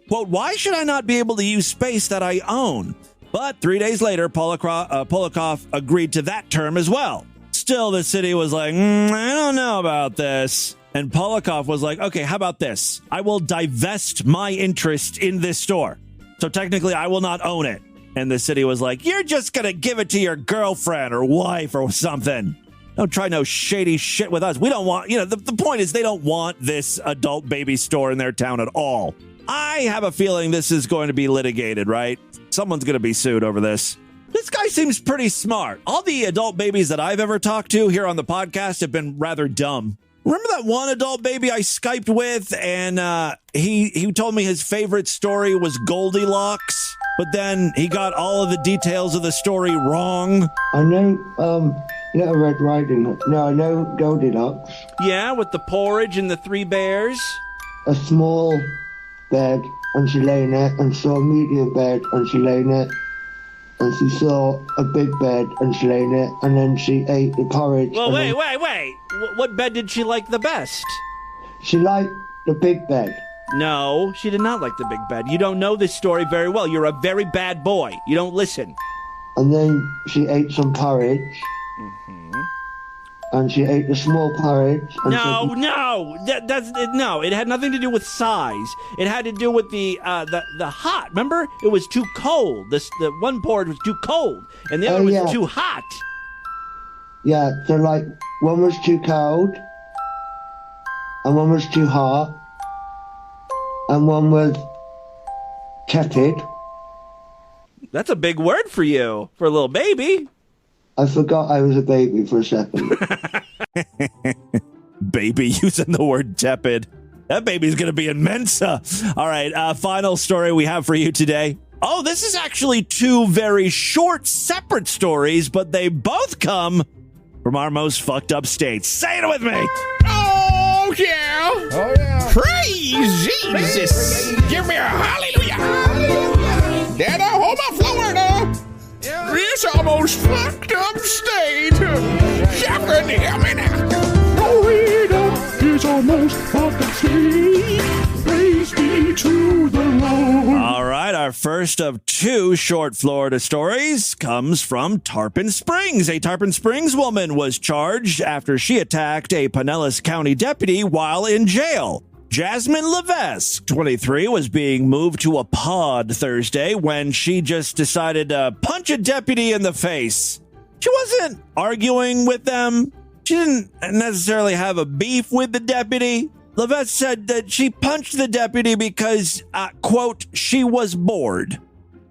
Quote, why should I not be able to use space that I own? But 3 days later, Polikoff agreed to that term as well. Still, the city was like, I don't know about this. And Polikoff was like, okay, how about this? I will divest my interest in this store. So technically, I will not own it. And the city was like, you're just going to give it to your girlfriend or wife or something. Don't try no shady shit with us. We don't want, the point is they don't want this adult baby store in their town at all. I have a feeling this is going to be litigated, right? Someone's going to be sued over this. This guy seems pretty smart. All the adult babies that I've ever talked to here on the podcast have been rather dumb. Remember that one adult baby I Skyped with, and he told me his favorite story was Goldilocks, but then he got all of the details of the story wrong. I know Little Red Riding Hood. No, I know Goldilocks. Yeah, with the porridge and the 3 bears. A small bed, and she lay in it, and saw a medium bed, and she lay in it. And she saw a big bed, and she lay in it, and then she ate the porridge. Well, wait. What bed did she like the best? She liked the big bed. No, she did not like the big bed. You don't know this story very well. You're a very bad boy. You don't listen. And then she ate some porridge. Mm-hmm. And she ate the small porridge. And No. It had nothing to do with size. It had to do with the hot. Remember, it was too cold. The one porridge was too cold, and the other was too hot. Yeah, so like one was too cold, and one was too hot, and one was tepid. That's a big word for you, for a little baby. I forgot I was a baby for a second. Baby, using the word tepid. That baby's going to be in Mensa. All right, final story we have for you today. Oh, this is actually 2 very short, separate stories, but they both come from our most fucked up states. Say it with me. Oh, yeah. Oh, yeah. Praise Jesus. Give me a hallelujah. Dada, Homa, Florida. This almost fucked up state. You can hear me now. Florida is almost fucked up state. Praise be to the Lord. All right, our first of 2 short Florida stories comes from Tarpon Springs. A Tarpon Springs woman was charged after she attacked a Pinellas County deputy while in jail. Jasmine Levesque, 23, was being moved to a pod Thursday when she just decided to punch a deputy in the face. She wasn't arguing with them. She didn't necessarily have a beef with the deputy. Levesque said that she punched the deputy because, quote, she was bored.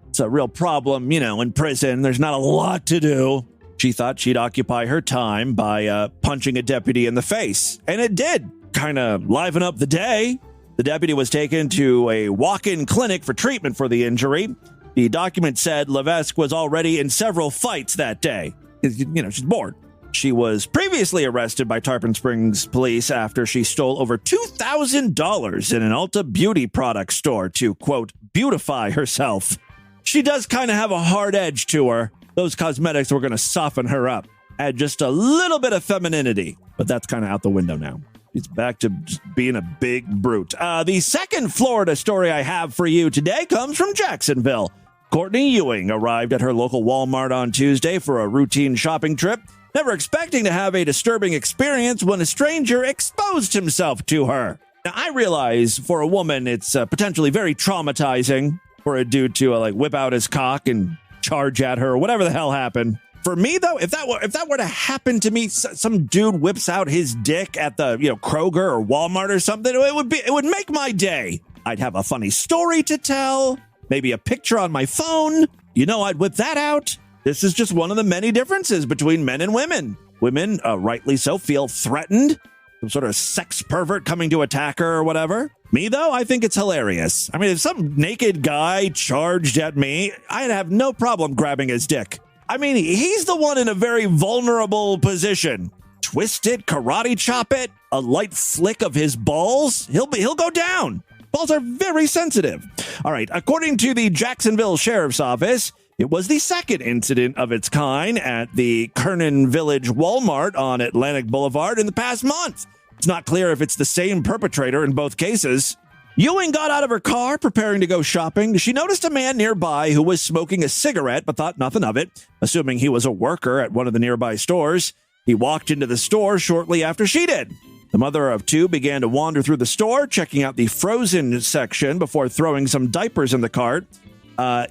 It's a real problem, in prison. There's not a lot to do. She thought she'd occupy her time by punching a deputy in the face. And it did. Kind of liven up the day. The deputy was taken to a walk-in clinic for treatment for the injury. The document said Levesque was already in several fights that day. She's bored. She was previously arrested by Tarpon Springs police after she stole over $2,000 in an Ulta beauty product store to, quote, beautify herself. She does kind of have a hard edge to her. Those cosmetics were going to soften her up, add just a little bit of femininity, but that's kind of out the window now. He's back to just being a big brute. The second Florida story I have for you today comes from Jacksonville. Courtney Ewing arrived at her local Walmart on Tuesday for a routine shopping trip never expecting to have a disturbing experience when a stranger exposed himself to her. Now, I realize for a woman, it's potentially very traumatizing for a dude to whip out his cock and charge at her or whatever the hell happened. For me, though, if that were to happen to me, some dude whips out his dick at the Kroger or Walmart or something, it would make my day. I'd have a funny story to tell, maybe a picture on my phone. I'd whip that out. This is just one of the many differences between men and women. Women, rightly so, feel threatened. Some sort of sex pervert coming to attack her or whatever. Me, though, I think it's hilarious. I mean, if some naked guy charged at me, I'd have no problem grabbing his dick. I mean, he's the one in a very vulnerable position. Twist it, karate chop it, a light flick of his balls, he'll go down. Balls are very sensitive. All right, according to the Jacksonville Sheriff's Office, it was the second incident of its kind at the Kernan Village Walmart on Atlantic Boulevard in the past month. It's not clear if it's the same perpetrator in both cases. Ewing got out of her car preparing to go shopping. She noticed a man nearby who was smoking a cigarette but thought nothing of it, assuming he was a worker at one of the nearby stores. He walked into the store shortly after she did. The mother of two began to wander through the store, checking out the frozen section before throwing some diapers in the cart.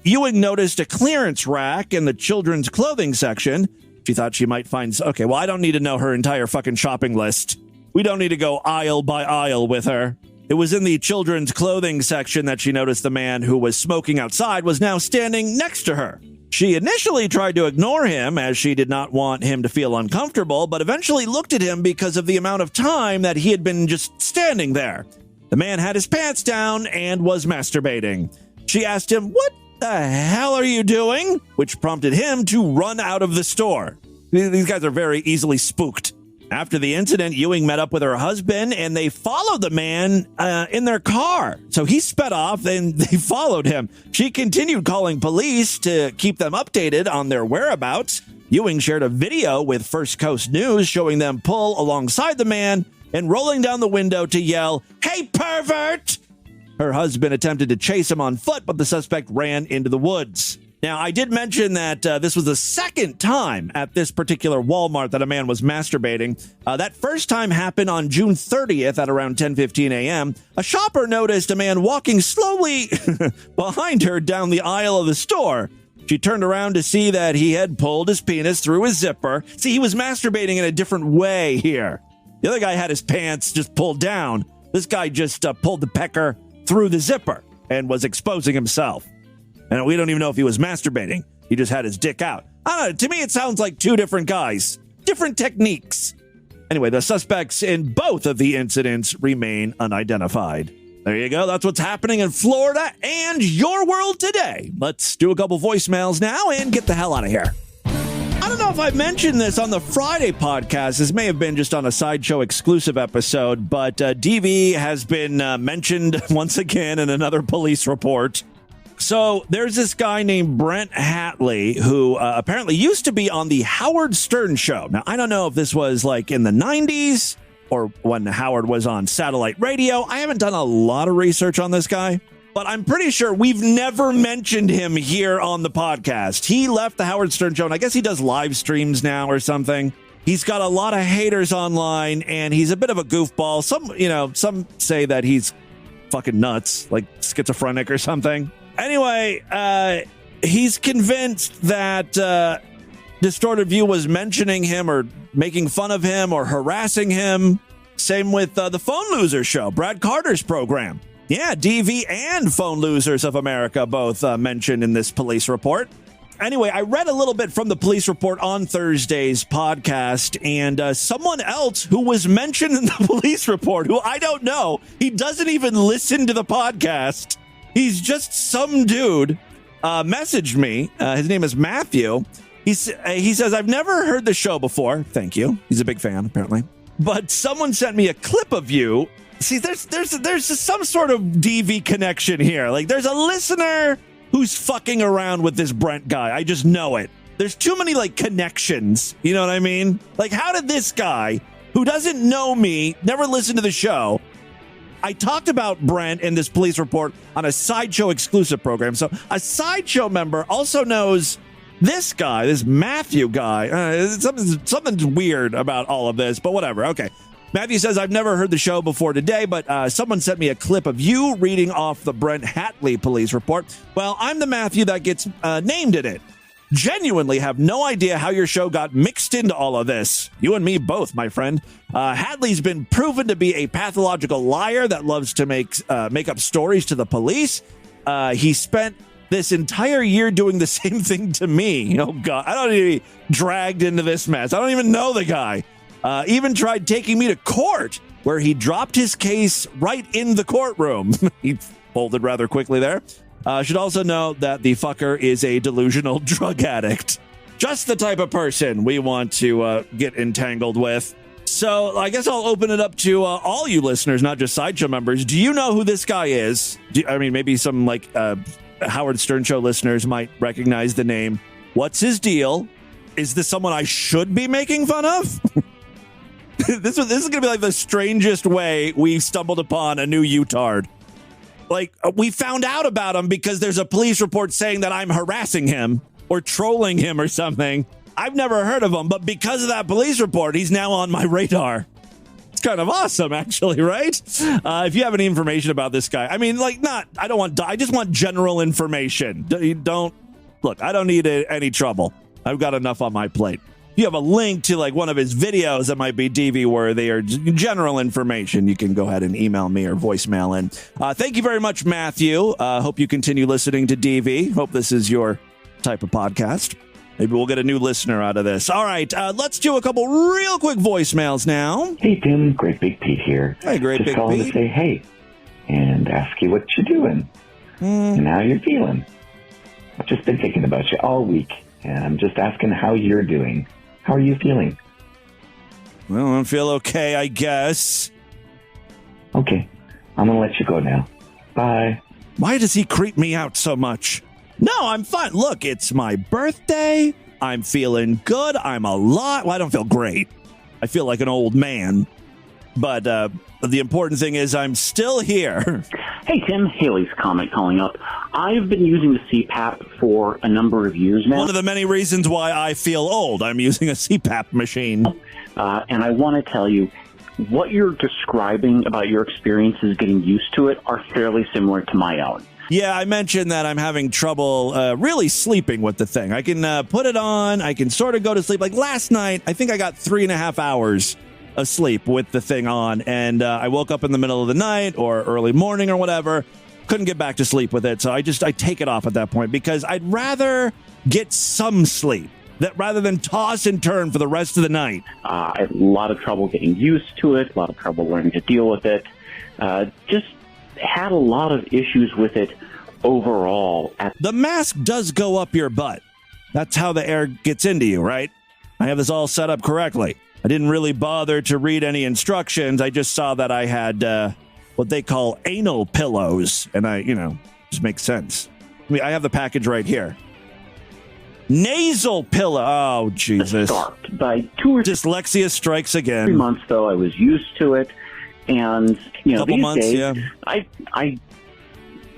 Ewing noticed a clearance rack in the children's clothing section. She thought she might find... Okay, well, I don't need to know her entire fucking shopping list. We don't need to go aisle by aisle with her. It was in the children's clothing section that she noticed the man who was smoking outside was now standing next to her. She initially tried to ignore him as she did not want him to feel uncomfortable, but eventually looked at him because of the amount of time that he had been just standing there. The man had his pants down and was masturbating. She asked him, "What the hell are you doing?" which prompted him to run out of the store. These guys are very easily spooked. After the incident, Ewing met up with her husband, and they followed the man in their car. So he sped off, and they followed him. She continued calling police to keep them updated on their whereabouts. Ewing shared a video with First Coast News showing them pull alongside the man and rolling down the window to yell, "Hey, pervert!" Her husband attempted to chase him on foot, but the suspect ran into the woods. Now, I did mention that this was the second time at this particular Walmart that a man was masturbating. That first time happened on June 30th at around 10:15 a.m. A shopper noticed a man walking slowly behind her down the aisle of the store. She turned around to see that he had pulled his penis through his zipper. See, he was masturbating in a different way here. The other guy had his pants just pulled down. This guy just pulled the pecker through the zipper and was exposing himself. And we don't even know if he was masturbating. He just had his dick out. I don't know. To me, it sounds like two different guys. Different techniques. Anyway, the suspects in both of the incidents remain unidentified. There you go. That's what's happening in Florida and your world today. Let's do a couple voicemails now and get the hell out of here. I don't know if I mentioned this on the Friday podcast. This may have been just on a Sideshow exclusive episode, but DV has been mentioned once again in another police report. So there's this guy named Brent Hatley who apparently used to be on the Howard Stern show. Now, I don't know if this was like in the 90s or when Howard was on satellite radio. I haven't done a lot of research on this guy, but I'm pretty sure we've never mentioned him here on the podcast. He left the Howard Stern show, and I guess he does live streams now or something. He's got a lot of haters online, and he's a bit of a goofball. Some say that he's fucking nuts, like schizophrenic or something. Anyway, he's convinced that Distorted View was mentioning him or making fun of him or harassing him. Same with the Phone Losers show, Brad Carter's program. Yeah, DV and Phone Losers of America both mentioned in this police report. Anyway, I read a little bit from the police report on Thursday's podcast, and someone else who was mentioned in the police report, who I don't know, he doesn't even listen to the podcast. He's just some dude, messaged me. His name is Matthew. He says, "I've never heard the show before." Thank you. He's a big fan, apparently. But someone sent me a clip of you. See, there's some sort of DV connection here. Like, there's a listener who's fucking around with this Brent guy. I just know it. There's too many, connections. You know what I mean? Like, how did this guy, who doesn't know me, never listened to the show... I talked about Brent in this police report on a Sideshow exclusive program. So a Sideshow member also knows This guy, this Matthew guy, something's weird about all of this, but whatever. Okay. Matthew says, I've never heard the show before today, but someone sent me a clip of you reading off the Brent Hatley police report. Well, I'm the Matthew that gets named in it. Genuinely have no idea how your show got mixed into all of this. You and me both, my friend. Hatley's been proven to be a pathological liar that loves to make up stories to the police. He spent this entire year doing the same thing to me. Oh, God. I don't need to be dragged into this mess. I don't even know the guy. Even tried taking me to court, where he dropped his case right in the courtroom. He folded rather quickly there. Should also know that the fucker is a delusional drug addict. Just the type of person we want to get entangled with. So I guess I'll open it up to all you listeners, not just Sideshow members. Do you know who this guy is? Maybe some Howard Stern Show listeners might recognize the name. What's his deal? Is this someone I should be making fun of? This is going to be like the strangest way we stumbled upon a new Utard. Like, we found out about him because there's a police report saying that I'm harassing him or trolling him or something. I've never heard of him, but because of that police report, he's now on my radar. It's kind of awesome, actually, right? If you have any information about this guy, I just want general information. Look, I don't need any trouble. I've got enough on my plate. If you have a link to one of his videos that might be DV worthy or general information, you can go ahead and email me or voicemail in. Thank you very much, Matthew. Hope you continue listening to DV. Hope this is your type of podcast. Maybe we'll get a new listener out of this. All right, let's do a couple real quick voicemails now. Hey, Tim. Great Big Pete here. Hey, Great Big Pete. Just calling to say hey and ask you what you're doing and how you're feeling. I've just been thinking about you all week, and I'm just asking how you're doing. How are you feeling? Well, I feel okay, I guess. Okay, I'm going to let you go now. Bye. Why does he creep me out so much? No, I'm fine. Look, it's my birthday. I'm feeling good. I'm alive. Well, I don't feel great. I feel like an old man. But the important thing is I'm still here. Hey, Tim. Haley's comment calling up. I've been using the CPAP for a number of years now. One of the many reasons why I feel old. I'm using a CPAP machine. And I want to tell you, what you're describing about your experiences getting used to it are fairly similar to my own. Yeah, I mentioned that I'm having trouble really sleeping with the thing. I can put it on. I can sort of go to sleep. Like last night, I think I got 3.5 hours of sleep with the thing on. And I woke up in the middle of the night or early morning or whatever. Couldn't get back to sleep with it. So I take it off at that point because I'd rather get some sleep rather than toss and turn for the rest of the night. I had a lot of trouble getting used to it, a lot of trouble learning to deal with it. Just had a lot of issues with it overall. The mask does go up your butt. That's how the air gets into you, right? I have this all set up correctly. I didn't really bother to read any instructions. I just saw that I had what they call anal pillows. And just makes sense. I mean, I have the package right here. Nasal pillow. Oh, Jesus. By 2 or dyslexia strikes again. 3 months, though, I was used to it. And, couple these months, days, yeah. I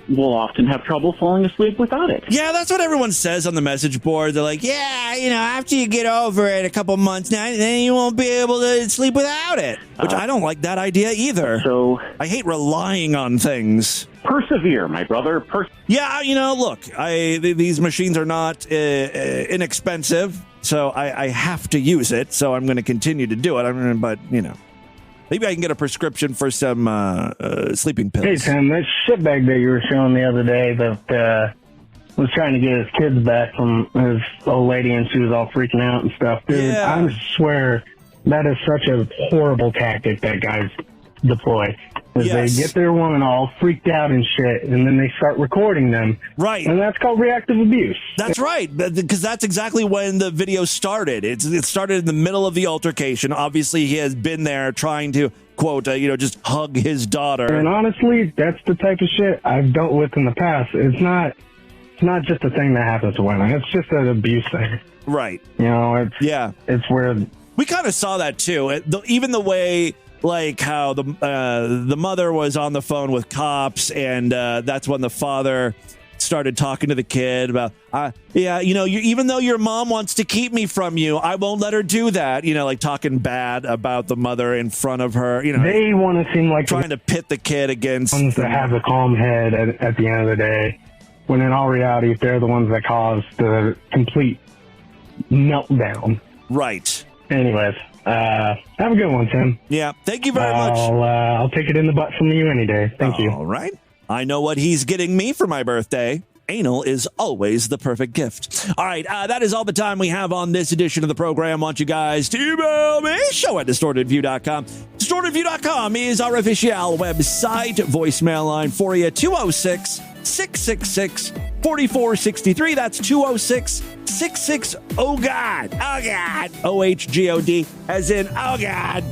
will often have trouble falling asleep without it. Yeah, that's what everyone says on the message board. They're like, yeah, after you get over it a couple months now, then you won't be able to sleep without it. Which I don't like that idea either. So I hate relying on things. Persevere, my brother. Yeah, look, these machines are not inexpensive, so I have to use it, so I'm going to continue to do it. But, maybe I can get a prescription for some sleeping pills. Hey, Tim, that shitbag that you were showing the other day that was trying to get his kids back from his old lady and she was all freaking out and stuff. Dude, yeah. I swear that is such a horrible tactic that guys deploy. Yes. They get their woman all freaked out and shit, and then they start recording them. Right. And that's called reactive abuse. That's right, because that's exactly when the video started. It started in the middle of the altercation. Obviously, he has been there trying to, quote, just hug his daughter. And honestly, that's the type of shit I've dealt with in the past. It's not just a thing that happens to women. It's just an abuse thing. Right. It's where... We kind of saw that, too. Even the way... Like how the mother was on the phone with cops, and that's when the father started talking to the kid about, even though your mom wants to keep me from you, I won't let her do that. Like talking bad about the mother in front of her. They want to seem like trying to pit the kid against ones that have a calm head at the end of the day, when in all reality, they're the ones that cause the complete meltdown. Right. Anyways, have a good one, Tim. Yeah, thank you very much. I'll take it in the butt from you any day. Thank you. All right. I know what he's getting me for my birthday. Anal is always the perfect gift. All right, that is all the time we have on this edition of the program. I want you guys to email me, show@distortedview.com. Distortedview.com is our official website. Voicemail line for you, 206-666-4463. That's 206-66, oh God, OHGOD, as in, oh God.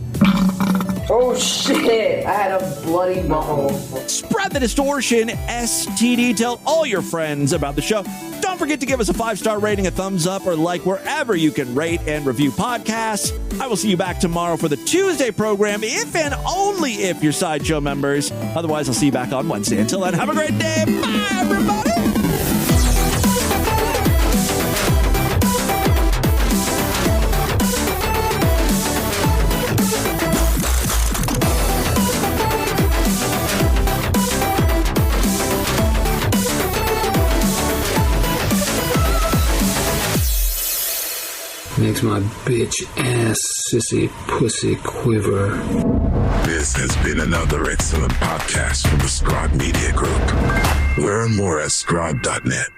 Oh shit, I had a bloody butthole. Spread the distortion, STD. Tell all your friends about the show. Don't forget to give us a 5-star rating, a thumbs up, or like wherever you can rate and review podcasts. I will see you back tomorrow for the Tuesday program, if and only if you're Sideshow members. Otherwise, I'll see you back on Wednesday. Until then, have a great day. Bye, everybody. Makes my bitch ass sissy pussy quiver. This has been another excellent podcast from the Scribe Media Group. Learn more at scribe.net.